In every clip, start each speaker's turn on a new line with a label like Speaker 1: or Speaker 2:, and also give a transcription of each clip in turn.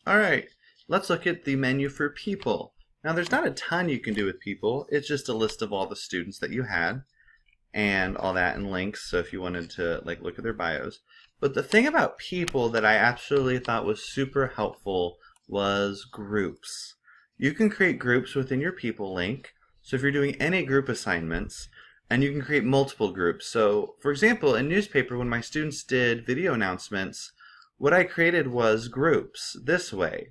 Speaker 1: All right, let's look at the menu for people. Now, there's not a ton you can do with people. It's just a list of all the students that you had and all that and links. So if you wanted to like look at their bios. But the thing about people that I absolutely thought was super helpful was groups. You can create groups within your people link. So if you're doing any group assignments, and you can create multiple groups. So for example, in newspaper, when my students did video announcements, what I created was groups this way.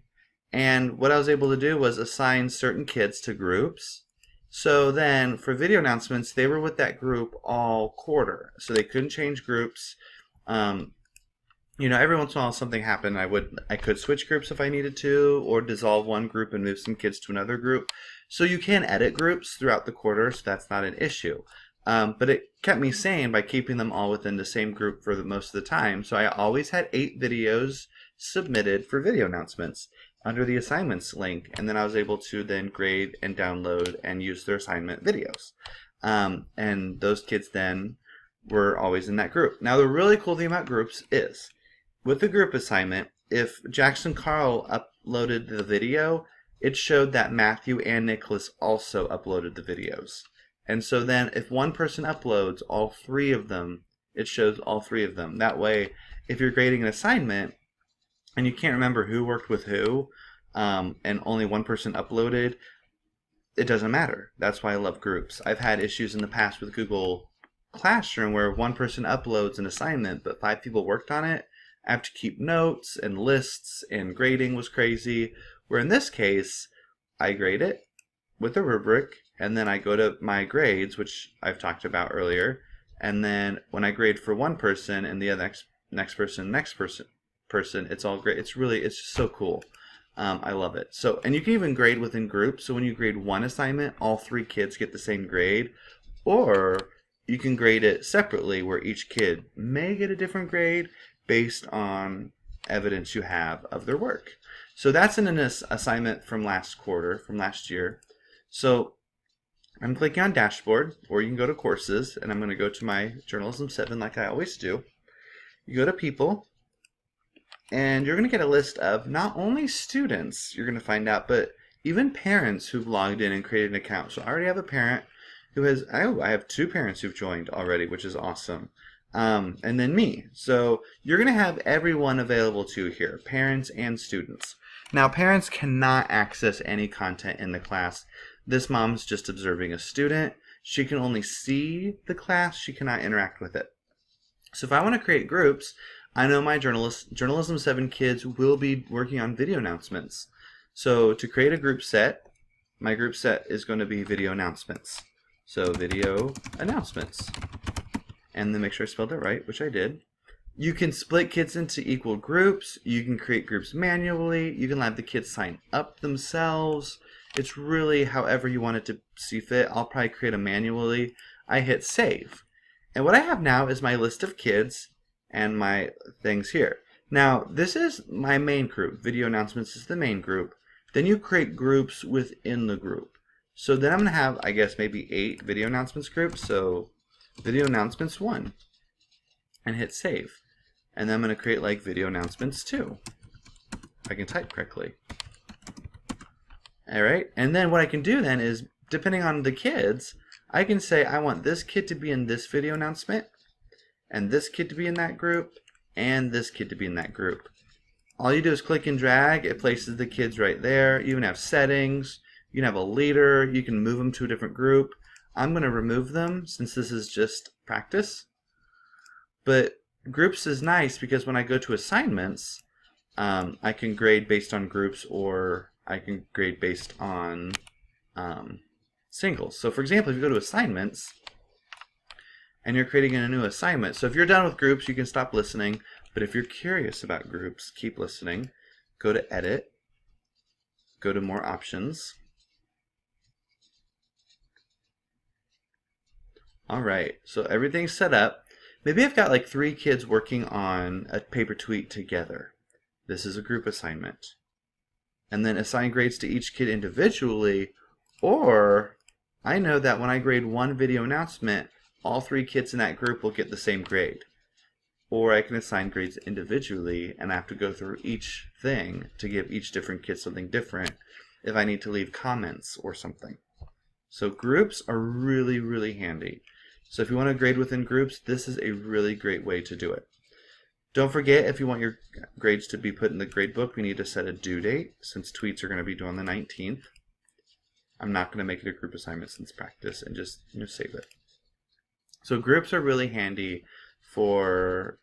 Speaker 1: And what I was able to do was assign certain kids to groups. So then for video announcements, they were with that group all quarter. So they couldn't change groups. Um, every once in a while something happened. I could switch groups if I needed to, or dissolve one group and move some kids to another group. So you can edit groups throughout the quarter, so that's not an issue. But it kept me sane by keeping them all within the same group for the most of the time. So I always had 8 videos submitted for video announcements under the assignments link, and then I was able to then grade and download and use their assignment videos. And those kids then were always in that group. Now the really cool thing about groups is, with the group assignment, if Jackson Carl uploaded the video, it showed that Matthew and Nicholas also uploaded the videos. And so then if one person uploads all 3 of them, it shows all 3 of them. That way, if you're grading an assignment and you can't remember who worked with who, and only one person uploaded, it doesn't matter. That's why I love groups. I've had issues in the past with Google Classroom where one person uploads an assignment but 5 people worked on it. I have to keep notes and lists, and grading was crazy. Where in this case, I grade it with a rubric, and then I go to my grades, which I've talked about earlier, and then when I grade for one person and the other next person, it's all great. It's just so cool. I love it. So, and you can even grade within groups. So when you grade one assignment, all 3 kids get the same grade, or you can grade it separately where each kid may get a different grade based on evidence you have of their work. So that's an assignment from last quarter, from last year. So I'm clicking on dashboard, or you can go to courses, and I'm going to go to my Journalism 7 like I always do. You go to people, and you're going to get a list of not only students you're going to find out, but even parents who've logged in and created an account. So I already have a parent who has, I have 2 parents who've joined already, which is awesome. And then me. So you're going to have everyone available to you here, parents and students. Now, parents cannot access any content in the class. This mom's just observing a student. She can only see the class. She cannot interact with it. So if I want to create groups, I know my Journalism 7 kids will be working on video announcements. So to create a group set, my group set is going to be video announcements. So video announcements. And then make sure I spelled it right, which I did. You can split kids into equal groups. You can create groups manually. You can have the kids sign up themselves. It's really however you want it to see fit. I'll probably create them manually. I hit save. And what I have now is my list of kids and my things here. Now, this is my main group. Video announcements is the main group. Then you create groups within the group. So then I'm going to have, I guess, maybe 8 video announcements groups. So video announcements 1. And hit save. And then I'm going to create like video announcements 2. If I can type correctly. Alright, and then what I can do then is, depending on the kids, I can say I want this kid to be in this video announcement, and this kid to be in that group, and this kid to be in that group. All you do is click and drag, it places the kids right there. You can have settings, you can have a leader, you can move them to a different group. I'm going to remove them since this is just practice. But groups is nice because when I go to assignments, I can grade based on groups, or I can grade based on singles. So for example, if you go to assignments and you're creating a new assignment, so if you're done with groups, you can stop listening. But if you're curious about groups, keep listening. Go to edit, go to more options. Alright, so everything's set up. Maybe I've got like 3 kids working on a paper tweet together. This is a group assignment. And then assign grades to each kid individually, or I know that when I grade one video announcement, all 3 kids in that group will get the same grade. or I can assign grades individually, and I have to go through each thing to give each different kid something different if I need to leave comments or something. So groups are really, really handy. So if you want to grade within groups, this is a really great way to do it. Don't forget, if you want your grades to be put in the gradebook, we need to set a due date, since tweets are going to be due on the 19th. I'm not going to make it a group assignment since practice, and just save it. So groups are really handy for